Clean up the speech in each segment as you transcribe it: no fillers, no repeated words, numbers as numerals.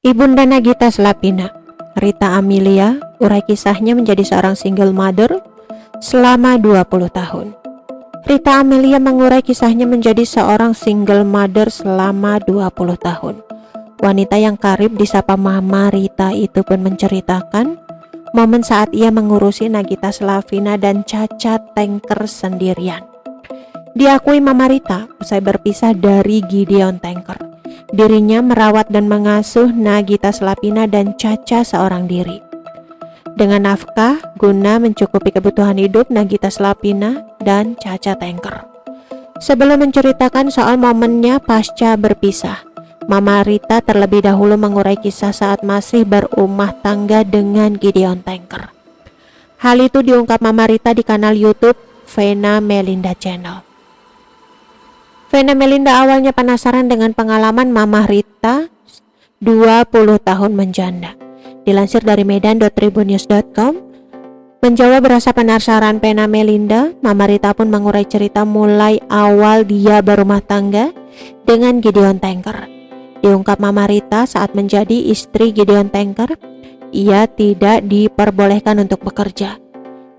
Ibunda Nagita Slavina, Rita Amelia, urai kisahnya menjadi seorang single mother selama 20 tahun. Rita Amelia mengurai kisahnya menjadi seorang single mother selama 20 tahun. Wanita yang karib disapa Mama Rita itu pun menceritakan momen saat ia mengurusi Nagita Slavina dan Caca Tanker sendirian. Diakui Mama Rita, usai berpisah dari Gideon Tanker, dirinya merawat dan mengasuh Nagita Slavina dan Caca seorang diri. Dengan nafkah guna mencukupi kebutuhan hidup Nagita Slavina dan Caca Tanker. Sebelum menceritakan soal momennya pasca berpisah, Mama Rita terlebih dahulu mengurai kisah saat masih berumah tangga dengan Gideon Tanker. Hal itu diungkap Mama Rita di kanal YouTube Vena Melinda Channel. Vena Melinda awalnya penasaran dengan pengalaman Mama Rita 20 tahun menjanda. Dilansir dari medan.tribunnews.com, menjawab rasa penasaran Vena Melinda, Mama Rita pun mengurai cerita mulai awal dia berumah tangga dengan Gideon Tanker. Diungkap Mama Rita saat menjadi istri Gideon Tanker, ia tidak diperbolehkan untuk bekerja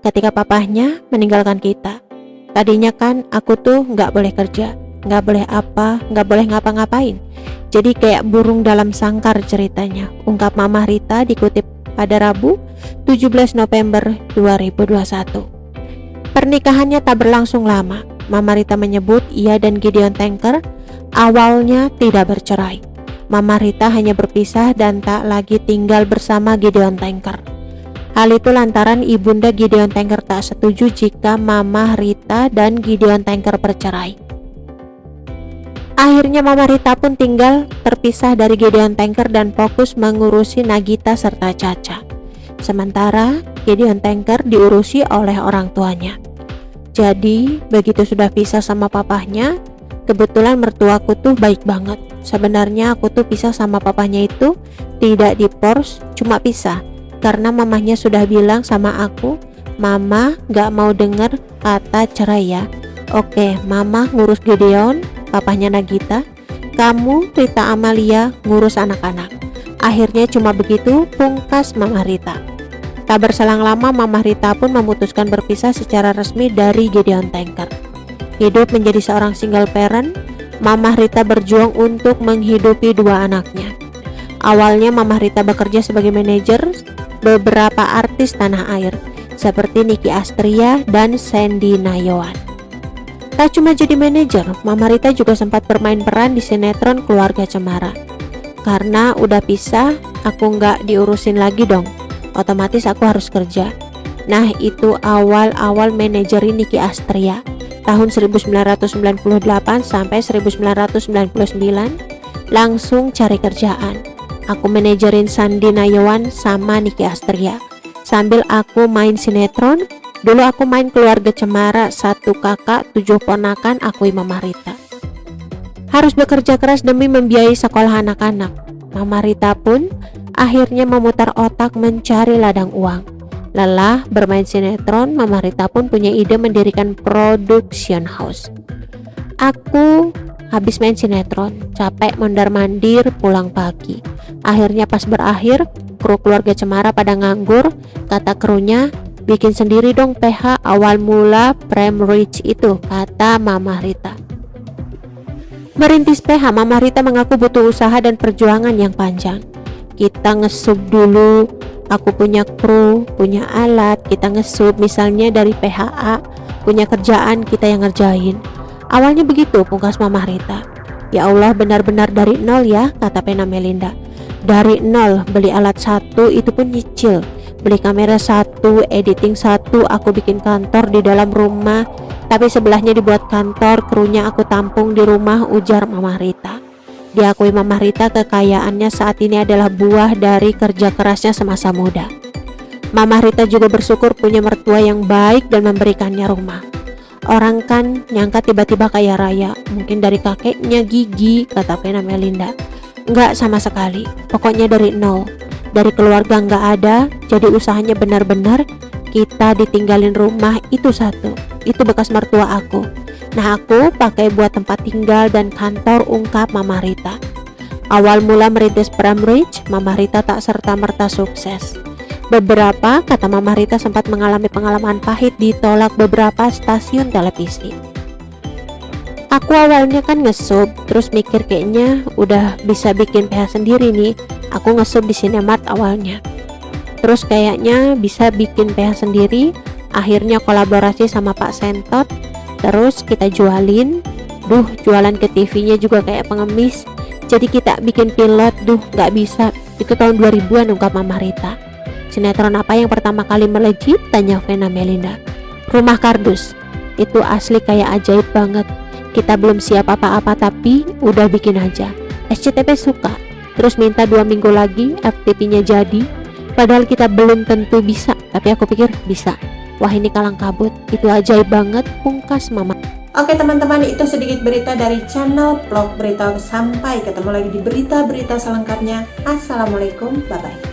ketika papahnya meninggalkan kita. Tadinya kan aku tuh nggak boleh kerja, nggak boleh apa, nggak boleh ngapa-ngapain. Jadi kayak burung dalam sangkar ceritanya, ungkap Mama Rita dikutip pada Rabu 17 November 2021. Pernikahannya tak berlangsung lama. Mama Rita menyebut ia dan Gideon Tanker awalnya tidak bercerai. Mama Rita hanya berpisah dan tak lagi tinggal bersama Gideon Tanker. Hal itu lantaran ibunda Gideon Tanker tak setuju jika Mama Rita dan Gideon Tanker bercerai. Akhirnya Mama Rita pun tinggal terpisah dari Gideon Tanker dan fokus mengurusi Nagita serta Caca. Sementara Gideon Tanker diurusi oleh orang tuanya. Jadi begitu sudah pisah sama papahnya, kebetulan mertuaku tuh baik banget. Sebenarnya aku tuh pisah sama papahnya itu tidak divorce, cuma pisah karena mamahnya sudah bilang sama aku, Mama gak mau denger kata cerai ya. Oke, Mama ngurus Gideon, papahnya Nagita, kamu Rita Amelia ngurus anak-anak. Akhirnya cuma begitu pungkas Mama Rita. Tak berselang lama Mama Rita pun memutuskan berpisah secara resmi dari Gideon Tanker. Hidup menjadi seorang single parent, Mama Rita berjuang untuk menghidupi dua anaknya. Awalnya Mama Rita bekerja sebagai manajer beberapa artis tanah air seperti Nicky Astria dan Sandy Nayawan. Tak cuma jadi manajer, Mama Rita juga sempat bermain peran di sinetron Keluarga Cemara. Karena udah pisah, aku nggak diurusin lagi dong. Otomatis aku harus kerja. Nah, itu awal-awal manajerin Nicky Astria. Tahun 1998 sampai 1999 langsung cari kerjaan. Aku manajerin Sandy Nayawan sama Nicky Astria. Sambil aku main sinetron, dulu aku main Keluarga Cemara, 1 kakak 7 ponakan, akui Mama Rita. Harus bekerja keras demi membiayai sekolah anak-anak. Mama Rita pun akhirnya memutar otak mencari ladang uang. Lelah bermain sinetron, Mama Rita pun punya ide mendirikan production house. Aku habis main sinetron, capek mondar-mandir pulang pagi. Akhirnya pas berakhir, kru Keluarga Cemara pada nganggur. Kata krunya, bikin sendiri dong PH awal mula Prime Rich itu, kata Mama Rita. Merintis PH, Mama Rita mengaku butuh usaha dan perjuangan yang panjang. Kita ngesub dulu, aku punya kru, punya alat, kita ngesub misalnya dari PHA, punya kerjaan kita yang ngerjain. Awalnya begitu, pungkas Mama Rita. Ya Allah, benar-benar dari nol ya, kata Vena Melinda. Dari nol, beli alat 1 itu pun nyicil, beli kamera 1, editing 1, aku bikin kantor di dalam rumah, tapi sebelahnya dibuat kantor, krunya aku tampung di rumah, ujar Mama Rita. Diakui Mama Rita kekayaannya saat ini adalah buah dari kerja kerasnya semasa muda. Mama Rita juga bersyukur punya mertua yang baik dan memberikannya rumah. Orang kan nyangka tiba-tiba kaya raya, mungkin dari kakeknya Gigi, kata Vena Melinda. Enggak sama sekali, pokoknya dari nol. Dari keluarga enggak ada, jadi usahanya benar-benar kita ditinggalin rumah itu 1. Itu bekas mertua aku. Nah, aku pakai buat tempat tinggal dan kantor, ungkap Mama Rita. Awal mula merintis Pramreach, Mama Rita tak serta-merta sukses. Beberapa, kata Mama Rita, sempat mengalami pengalaman pahit, ditolak beberapa stasiun televisi. Aku awalnya kan ngesub, terus mikir kayaknya udah bisa bikin PH sendiri nih. Aku ngesub di Cinemark awalnya. Terus kayaknya bisa bikin PH sendiri, akhirnya kolaborasi sama Pak Sentot, terus kita jualin. Jualan ke TV-nya juga kayak pengemis. Jadi kita bikin pilot, nggak bisa. Itu tahun 2000-an, ungkap Mama Rita. Sinetron apa yang pertama kali melejit? Tanya Vena Melinda. Rumah Kardus. Itu asli kayak ajaib banget. Kita belum siap apa-apa tapi udah bikin aja. SCTV suka, terus minta 2 minggu lagi FTP-nya jadi. Padahal kita belum tentu bisa, tapi aku pikir bisa. Wah, ini kalang kabut. Itu ajaib banget, pungkas Mama. Oke teman-teman, itu sedikit berita dari channel Vlog Berita. Sampai ketemu lagi di berita-berita selengkapnya. Assalamualaikum, bye-bye.